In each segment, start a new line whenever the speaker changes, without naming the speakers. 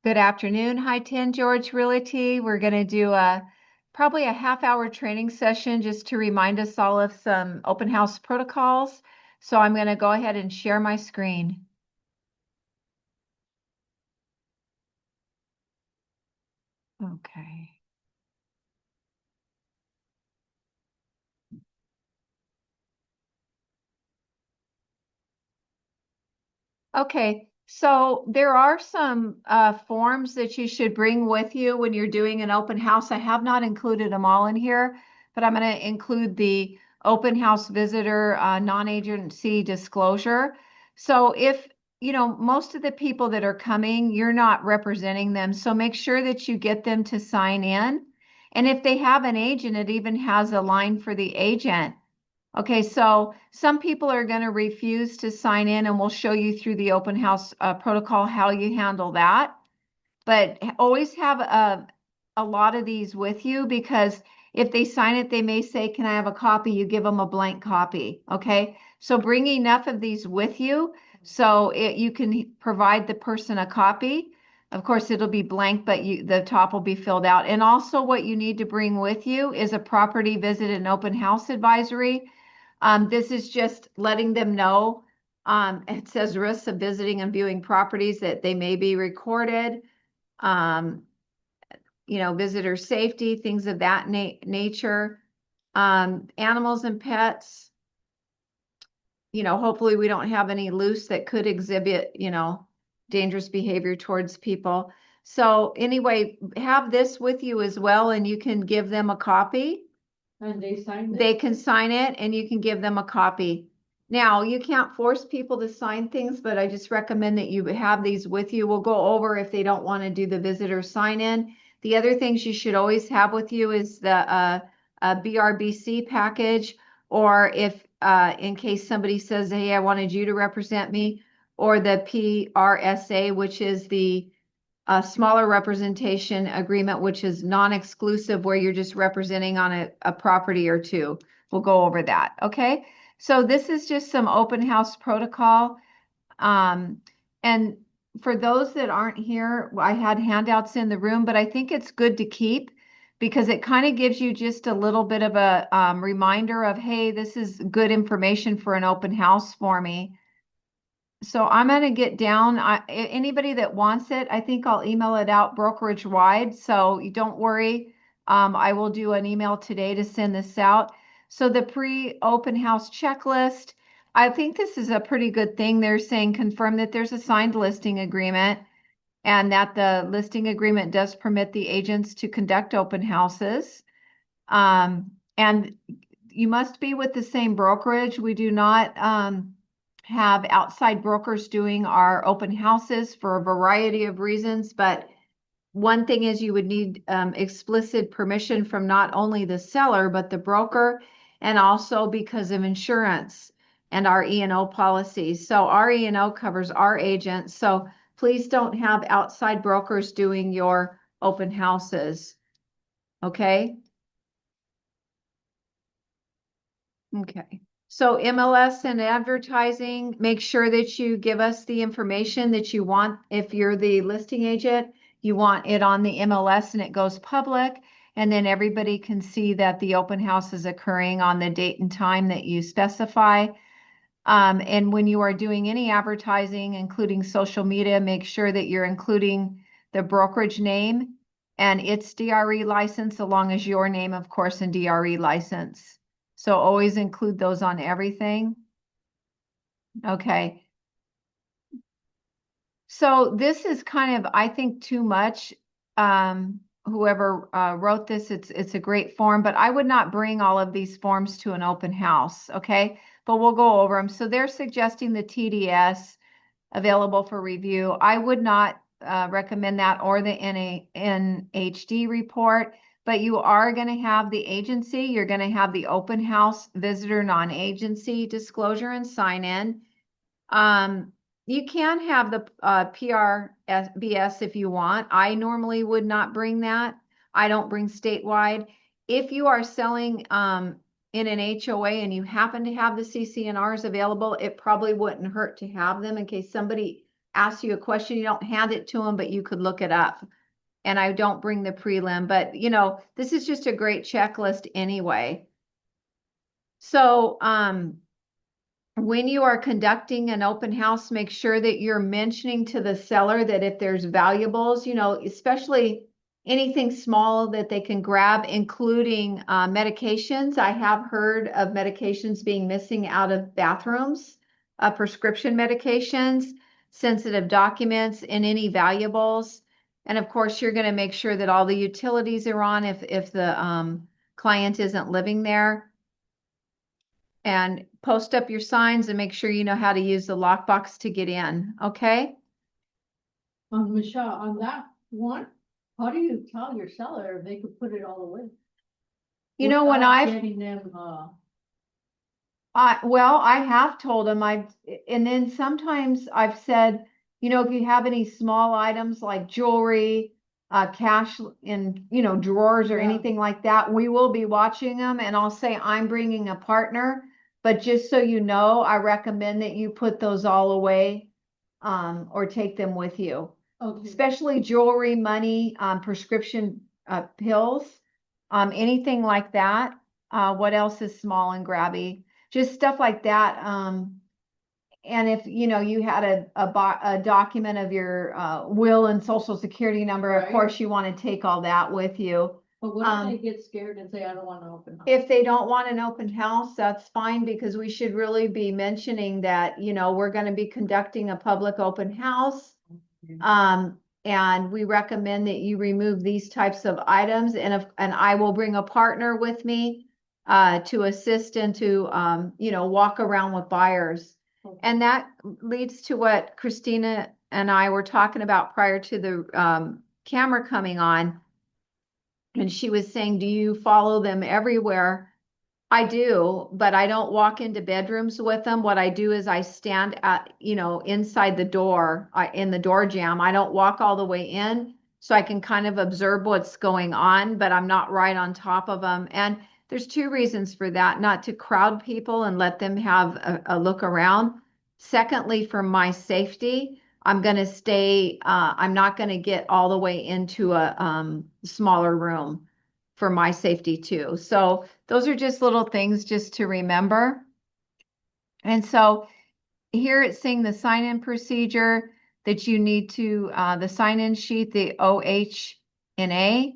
Good afternoon, High 10 George Realty. We're going to do probably a half-hour training session just to remind us all of some open house protocols. So I'm going to go ahead and share my screen. Okay. Okay, so there are some forms that you should bring with you when you're doing an open house. I have not included them all in here, but I'm going to include the open house visitor non-agency disclosure. So if, most of the people that are coming, you're not representing them. So make sure that you get them to sign in. And if they have an agent, it even has a line for the agent. Okay, so some people are going to refuse to sign in, and we'll show you through the open house protocol how you handle that. But always have a lot of these with you, because if they sign it, they may say, "Can I have a copy?" You give them a blank copy. Okay, so bring enough of these with you so you can provide the person a copy. Of course, it'll be blank, but the top will be filled out. And also, what you need to bring with you is a property visit and open house advisory. This is just letting them know. It says risks of visiting and viewing properties, that they may be recorded, um, visitor safety, things of that nature. Animals and pets, hopefully we don't have any loose that could exhibit, dangerous behavior towards people. So anyway, have this with you as well, and you can give them a copy.
And they signed it?
They can sign it, and you can give them a copy. Now, you can't force people to sign things, but I just recommend that you have these with you. We'll go over if they don't want to do the visitor sign in. The other things you should always have with you is the BRBC package, or if in case somebody says, "Hey, I wanted you to represent me," or the PRSA, which is the a smaller representation agreement, which is non-exclusive, where you're just representing on a property or two. We'll go over that. Okay. So this is just some open house protocol. And for those that aren't here, I had handouts in the room, but I think it's good to keep, because it kind of gives you just a little bit of a reminder of, hey, this is good information for an open house for me. So I'm going to get down. Anybody that wants it, I think I'll email it out brokerage wide. So you don't worry. I will do an email today to send this out. So the pre-open house checklist, I think this is a pretty good thing. They're saying confirm that there's a signed listing agreement, and that the listing agreement does permit the agents to conduct open houses. And you must be with the same brokerage. We do not have outside brokers doing our open houses for a variety of reasons, but one thing is you would need explicit permission from not only the seller, but the broker, and also because of insurance and our E&O policies. So our E&O covers our agents. So please don't have outside brokers doing your open houses. Okay? Okay. So MLS and advertising, make sure that you give us the information that you want. If you're the listing agent, you want it on the MLS and it goes public, and then everybody can see that the open house is occurring on the date and time that you specify. And when you are doing any advertising, including social media, make sure that you're including the brokerage name and its DRE license, along as your name, of course, and DRE license. So always include those on everything. Okay. So this is kind of, I think, too much. Whoever wrote this, it's a great form, but I would not bring all of these forms to an open house. Okay. But we'll go over them. So they're suggesting the TDS available for review. I would not recommend that, or the NHD report, but you are going to have the agency. You're going to have the open house visitor non-agency disclosure and sign in. You can have the PRBS if you want. I normally would not bring that. I don't bring statewide. If you are selling in an HOA and you happen to have the CC&Rs available, it probably wouldn't hurt to have them in case somebody asks you a question, you don't hand it to them, but you could look it up. And I don't bring the prelim, but you know, this is just a great checklist anyway. So, when you are conducting an open house, make sure that you're mentioning to the seller that if there's valuables, you know, especially anything small that they can grab, including medications. I have heard of medications being missing out of bathrooms, prescription medications, sensitive documents, and any valuables. And of course, you're going to make sure that all the utilities are on if the client isn't living there. And post up your signs and make sure you know how to use the lockbox to get in, okay?
Michelle, on that one, how do you tell your seller if they could put it all away?
You know, when
Without
I've,
getting them,
well, I have told them and then sometimes I've said, you know, if you have any small items like jewelry, cash in, you know, drawers or
Yeah.
anything like that, we will be watching them. And I'll say, I'm bringing a partner, but just so you know, I recommend that you put those all away, or take them with you.
okay,
Especially jewelry, money, prescription, pills, anything like that. What else is small and grabby? Just stuff like that. And if you know you had a document of your will and social security number, of
Right.
course you want to take all that with you.
but what if they get scared and say, I don't want to open up?
If they don't want an open house, that's fine, because we should really be mentioning that, you know, we're going to be conducting a public open house. And we recommend that you remove these types of items, and I will bring a partner with me to assist and to you know, walk around with buyers.
Okay.
And that leads to what Christina and I were talking about prior to the camera coming on. And she was saying, do you follow them everywhere? I do, but I don't walk into bedrooms with them. What I do is I stand at, you know, inside the door, in the door jamb. I don't walk all the way in, so I can kind of observe what's going on, but I'm not right on top of them. And there's two reasons for that: not to crowd people and let them have a look around. Secondly, for my safety, I'm going to stay, I'm not going to get all the way into a smaller room for my safety too. So those are just little things just to remember. And so here it's saying the sign-in procedure that you need to, the sign-in sheet, the OHNA,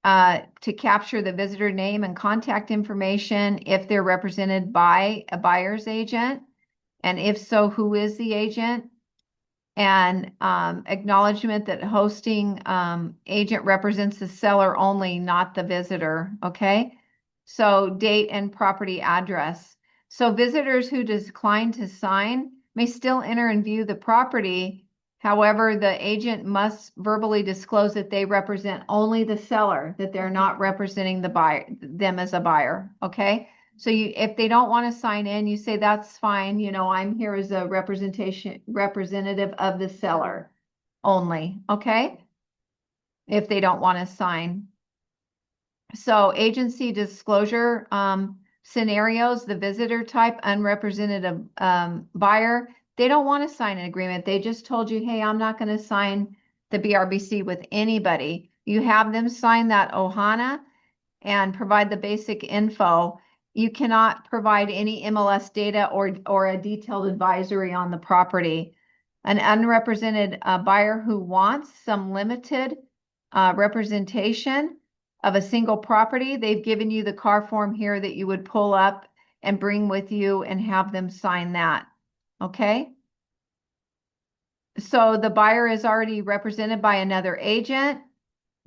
to capture the visitor name and contact information if they're represented by a buyer's agent. And if so, who is the agent? And acknowledgement that hosting agent represents the seller only, not the visitor, okay? So date and property address. So visitors who decline to sign may still enter and view the property. However, the agent must verbally disclose that they represent only the seller, that they're not representing the buyer, them as a buyer, okay? So if they don't want to sign in, you say, that's fine. You know, I'm here as a representative of the seller only, okay? If they don't want to sign. So agency disclosure scenarios, the visitor type, unrepresented buyer, they don't want to sign an agreement. They just told you, hey, I'm not going to sign the BRBC with anybody. You have them sign that OHANA and provide the basic info. You cannot provide any MLS data or a detailed advisory on the property. An unrepresented buyer who wants some limited representation of a single property, they've given you the CAR form here that you would pull up and bring with you and have them sign that, okay? So the buyer is already represented by another agent.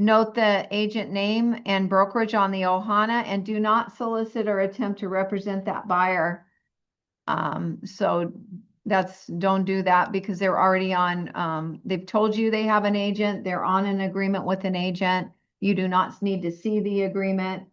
Note the agent name and brokerage on the OHANA, and do not solicit or attempt to represent that buyer. So don't do that, because they're already on, they've told you they have an agent, they're on an agreement with an agent. You do not need to see the agreement.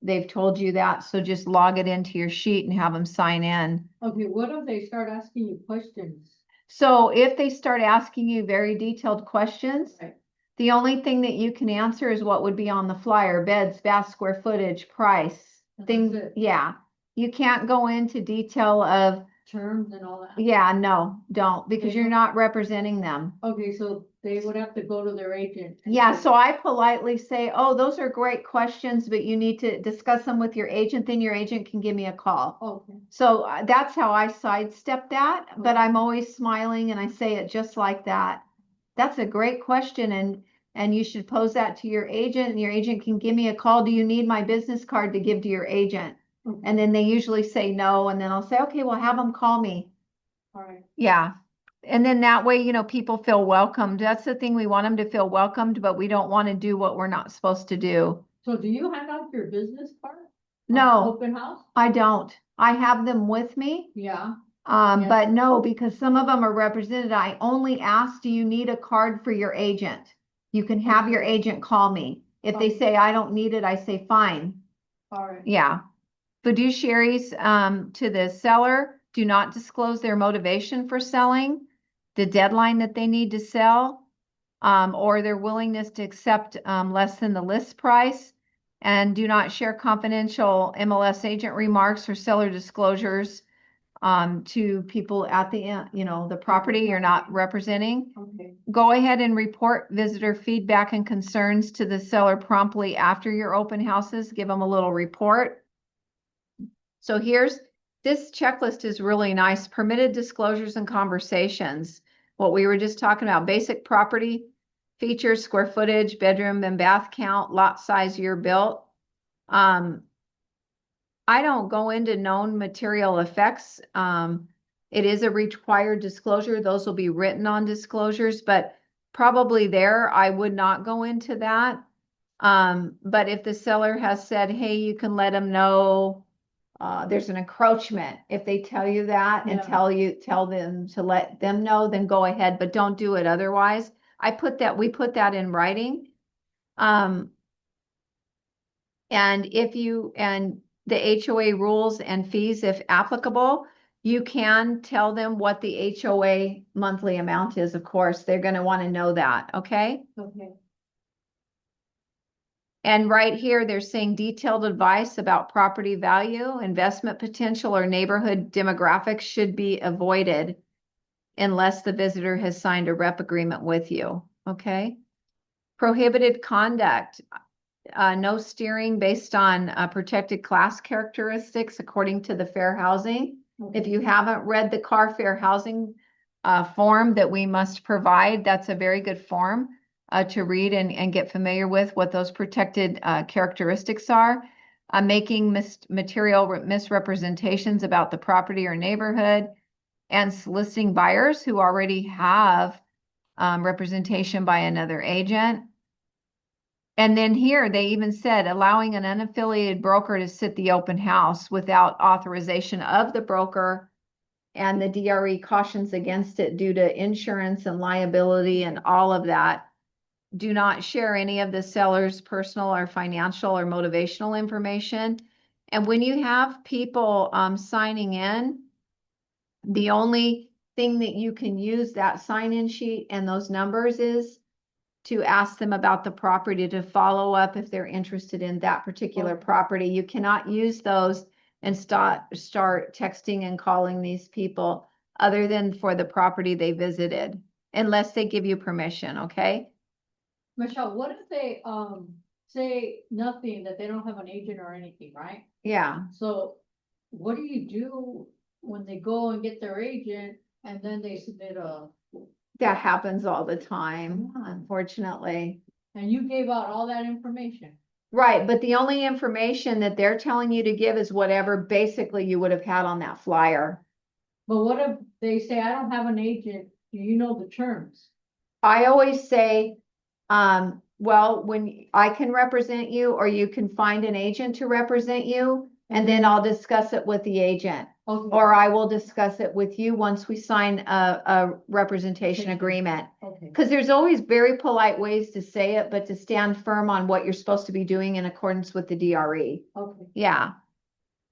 They've told you that, so just log it into your sheet and have them sign in.
Okay, what if they start asking you questions?
So if they start asking you very detailed questions,
Right.
The only thing that you can answer is what would be on the flyer: beds, bath, square footage, price, things. Yeah. You can't go into detail of
terms and all that?
Yeah, no, don't, because
They
you're
don't?
not representing them.
Okay, so they would have to go to their agent. and
Yeah,
say,
so I politely say, oh, those are great questions, but you need to discuss them with your agent, then your agent can give me a call.
Okay,
So that's how I sidestep that, but
Okay.
I'm always smiling and I say it just like that. That's a great question and you should pose that to your agent and your agent can give me a call. Do you need my business card to give to your agent?
okay,
And then they usually say no, and then I'll say, okay, well, have them call me.
all right.
Yeah. And then that way, people feel welcomed. That's the thing. We want them to feel welcomed, but we don't want to do what we're not supposed to do.
So do you hand out your business card?
No,
Open house?
I don't. I have them with me.
Yeah, Yes.
But no, because some of them are represented. I only ask, do you need a card for your agent? You can have your
Okay.
agent call me. If they
Okay.
say I don't need it, I say fine.
all right.
Yeah. Fiduciaries to the seller do not disclose their motivation for selling, the deadline that they need to sell, or their willingness to accept less than the list price, and do not share confidential MLS agent remarks or seller disclosures to people at the end, the property you're not representing.
Okay,
Go ahead and report visitor feedback and concerns to the seller promptly after your open houses. Give them a little report. So this checklist is really nice. Permitted disclosures and conversations. What we were just talking about, basic property features, square footage, bedroom and bath count, lot size, year built. I don't go into known material effects. It is a required disclosure. Those will be written on disclosures, but probably there, I would not go into that. But if the seller has said, hey, you can let them know there's an encroachment. If they tell you that and
Yeah.
tell them to let them know, then go ahead, but don't do it otherwise. We put that in writing. And the HOA rules and fees, if applicable, you can tell them what the HOA monthly amount is, of course. They're going to want to know that, okay?
Okay,
And right here, they're saying detailed advice about property value, investment potential, or neighborhood demographics should be avoided unless the visitor has signed a rep agreement with you, okay? Prohibited conduct, no steering based on protected class characteristics according to the fair housing. If
okay,
you haven't read the car fair housing form that we must provide, that's a very good form to read and get familiar with what those protected characteristics are. Making material misrepresentations about the property or neighborhood, and soliciting buyers who already have representation by another agent. And then here they even said allowing an unaffiliated broker to sit the open house without authorization of the broker, and the DRE cautions against it due to insurance and liability and all of that. Do not share any of the seller's personal or financial or motivational information. And when you have people signing in, the only thing that you can use that sign-in sheet and those numbers is to ask them about the property, to follow up if they're interested in that particular property. You cannot use those and start texting and calling these people other than for the property they visited, unless they give you permission, okay?
Michelle, what if they, say nothing, that they don't have an agent or anything, right?
Yeah,
So what do you do when they go and get their agent and then they submit
that happens all the time, unfortunately.
and you gave out all that information?
Right, but the only information that they're telling you to give is whatever basically you would have had on that flyer.
But what if they say, I don't have an agent, do you know the terms?
I always say, well, when I can represent you, or you can find an agent to represent you, and then I'll discuss it with the agent.
Okay,
Or I will discuss it with you once we sign a representation agreement.
okay,
Because there's always very polite ways to say it, but to stand firm on what you're supposed to be doing in accordance with the DRE.
okay,
Yeah.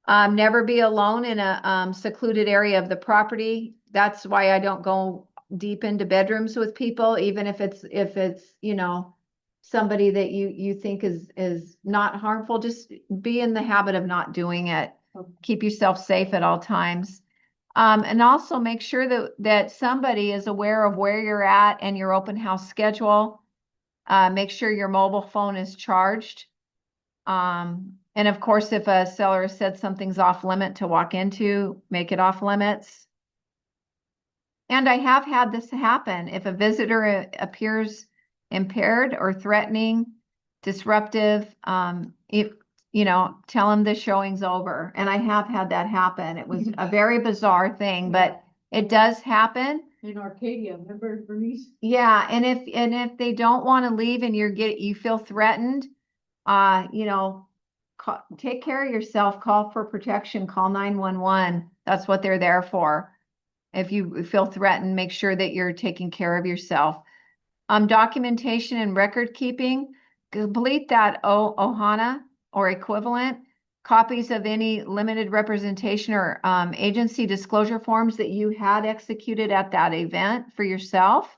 Never be alone in a secluded area of the property. That's why I don't go deep into bedrooms with people, even if it's somebody that you think is not harmful. Just be in the habit of not doing it.
okay.
Keep yourself safe at all times. And also make sure that somebody is aware of where you're at and your open house schedule. Make sure your mobile phone is charged. And of course, if a seller said something's off limit to walk into, make it off limits. And I have had this happen. If a visitor appears impaired or threatening, disruptive, tell them the showing's over. And I have had that happen. It was a very bizarre thing, but it does happen.
In Arcadia, remember Bernice?
Yeah, and if they don't want to leave and you feel threatened, take care of yourself, call for protection, call 911. That's what they're there for. If you feel threatened, make sure that you're taking care of yourself. Documentation and record keeping, complete that OHANA or equivalent, copies of any limited representation or agency disclosure forms that you had executed at that event for yourself,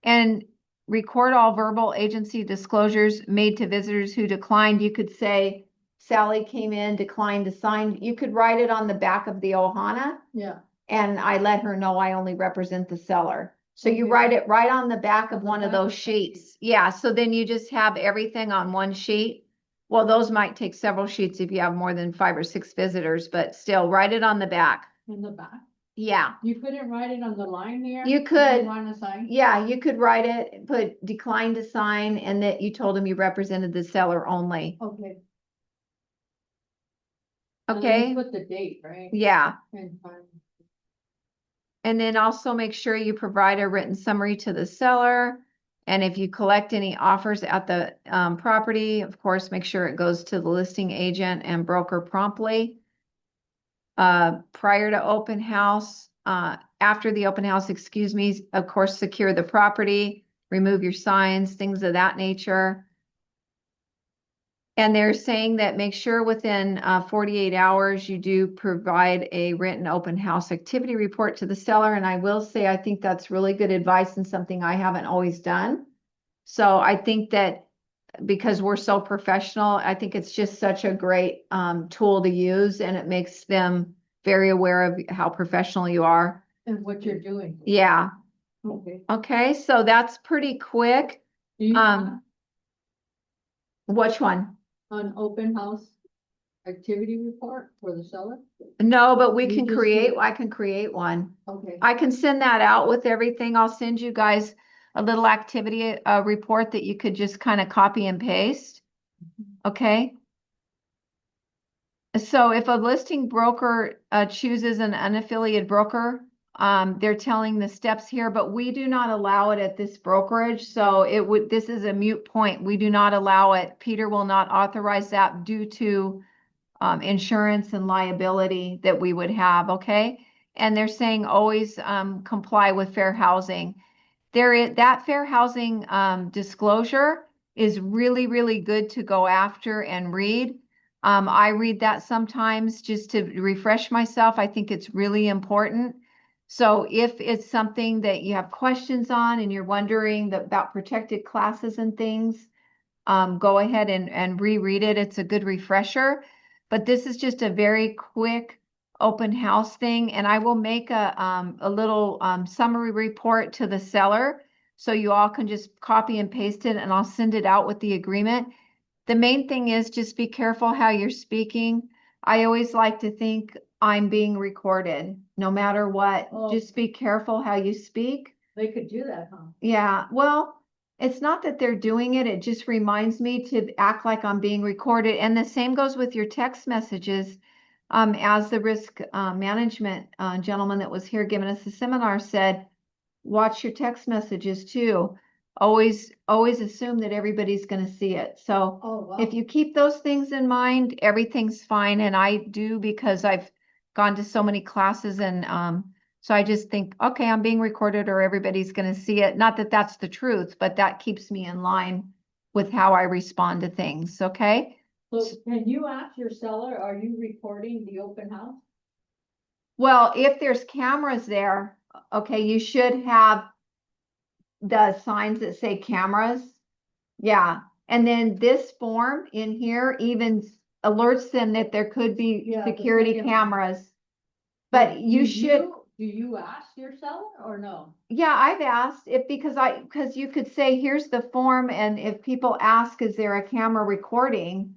and record all verbal agency disclosures made to visitors who declined. You could say, Sally came in, declined to sign. You could write it on the back of the OHANA.
Yeah.
And I let her know I only represent the seller. So you write it right on the back of one of those sheets. Yeah, so then you just have everything on one sheet. Well, those might take several sheets if you have more than 5 or 6 visitors, but still write it on the back.
In the back?
Yeah.
You couldn't write it on the line here?
You could.
Want to sign?
Yeah, you could write it, put decline to sign, and that you told them you represented the seller only.
Okay.
Okay.
And then put the date, right?
Yeah.
And time.
And then also make sure you provide a written summary to the seller. And if you collect any offers at the property, of course, make sure it goes to the listing agent and broker promptly. Prior to open house, after the open house, excuse me, of course, secure the property, remove your signs, things of that nature. And they're saying that make sure within 48 hours you do provide a written open house activity report to the seller. And I will say, I think that's really good advice and something I haven't always done. So I think that because we're so professional, I think it's just such a great tool to use, and it makes them very aware of how professional you are.
And what you're doing.
Yeah.
Okay.
Okay, so that's pretty quick.
Do you want
Which one?
an open house activity report for the seller?
No, but we
You
can
just
create,
do-
I can create one.
Okay.
I can send that out with everything. I'll send you guys a little activity report that you could just kind of copy and paste. Okay. So if a listing broker chooses an unaffiliated broker, they're telling the steps here, but we do not allow it at this brokerage. So this is a moot point. We do not allow it. Peter will not authorize that due to insurance and liability that we would have. Okay. And they're saying always comply with fair housing. That fair housing disclosure is really, really good to go after and read. I read that sometimes just to refresh myself. I think it's really important. So if it's something that you have questions on and you're wondering about protected classes and things, go ahead and reread it. It's a good refresher. But this is just a very quick open house thing. And I will make a little summary report to the seller so you all can just copy and paste it, and I'll send it out with the agreement. The main thing is just be careful how you're speaking. I always like to think I'm being recorded, no matter what.
Oh.
Just be careful how you speak.
They could do that, huh?
Yeah, well, it's not that they're doing it. It just reminds me to act like I'm being recorded. And the same goes with your text messages. As the risk management gentleman that was here giving us the seminar said, watch your text messages too. Always assume that everybody's going to see it. So
Oh, wow.
if you keep those things in mind, everything's fine. And I do, because I've gone to so many classes, and so I just think, okay, I'm being recorded or everybody's going to see it. Not that that's the truth, but that keeps me in line with how I respond to things. Okay.
So can you ask your seller, are you recording the open house?
Well, if there's cameras there, okay, you should have the signs that say cameras. Yeah. And then this form in here even alerts them that there could be
Yeah, the
security
second-
cameras. But you should,
Do you ask your seller or no?
yeah, I've asked if, because you could say, here's the form, and if people ask, is there a camera recording?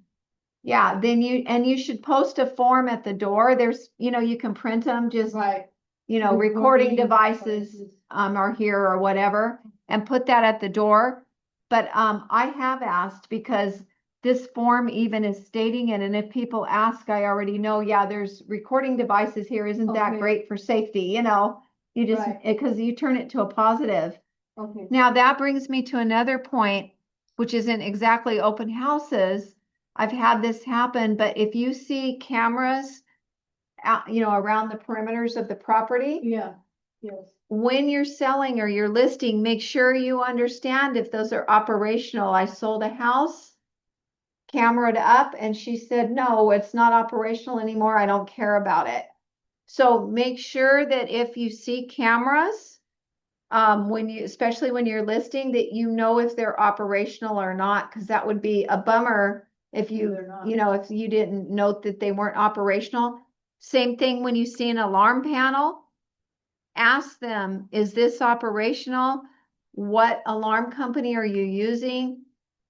Yeah, then you should post a form at the door. There's, you can print them, just,
Right.
recording devices, are here or whatever, and put that at the door. But, I have asked because this form even is stating it, and if people ask, I already know, yeah, there's recording devices here. Isn't that
Okay.
great for safety? You just,
Right.
because you turn it to a positive.
Okay.
Now that brings me to another point, which isn't exactly open houses. I've had this happen, but if you see cameras out, around the perimeters of the property,
Yeah, yes.
when you're selling or you're listing, make sure you understand if those are operational. I sold a house, cameraed up, and she said, no, it's not operational anymore. I don't care about it. So make sure that if you see cameras, especially when you're listing, that if they're operational or not, because that would be a bummer if if you didn't note that they weren't operational. Same thing when you see an alarm panel, ask them, is this operational? What alarm company are you using?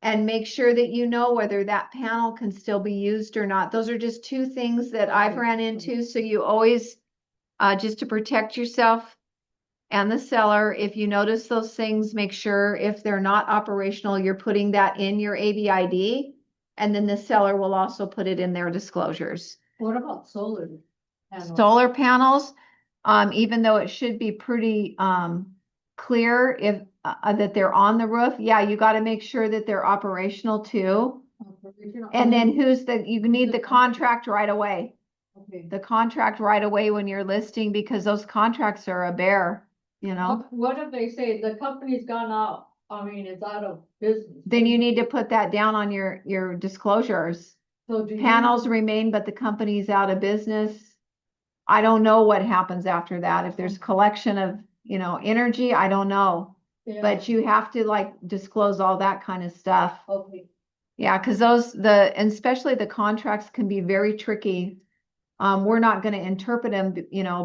And make sure that you know whether that panel can still be used or not. Those are just two things that I've ran into. So you always, just to protect yourself and the seller, if you notice those things, make sure if they're not operational, you're putting that in your ABID, and then the seller will also put it in their disclosures.
What about solar panels?
Solar panels, even though it should be pretty clear if that they're on the roof, yeah, you got to make sure that they're operational too.
Operational.
And then you need the contract right away.
Okay.
The contract right away when you're listing, because those contracts are a bear.
What if they say the company's gone out? I mean, it's out of business.
Then you need to put that down on your disclosures.
So
Panels remain, but the company's out of business. I don't know what happens after that. If there's collection of, energy, I don't know.
Yeah.
But you have to disclose all that kind of stuff.
Okay.
Yeah, because and especially the contracts can be very tricky. We're not going to interpret them,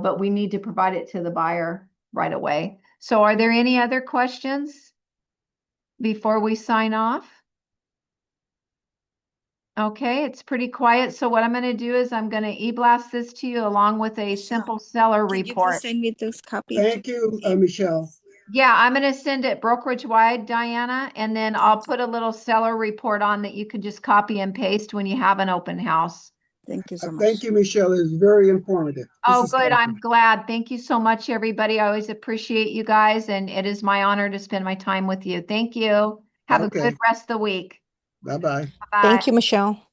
but we need to provide it to the buyer right away. So are there any other questions before we sign off? Okay, it's pretty quiet. So what I'm going to do is I'm going to e-blast this to you along with a simple seller
Can you please
report.
send me those copies?
Thank you, Michelle.
Yeah, I'm going to send it brokerage wide, Diana, and then I'll put a little seller report on that you can just copy and paste when you have an open house.
Thank you so much.
Thank you, Michelle. It's very informative.
Oh, good. I'm glad. Thank you so much, everybody. I always appreciate you guys, and it is my honor to spend my time with you. Thank you. Have a good rest of the week.
Bye-bye.
Bye.
Thank you, Michelle.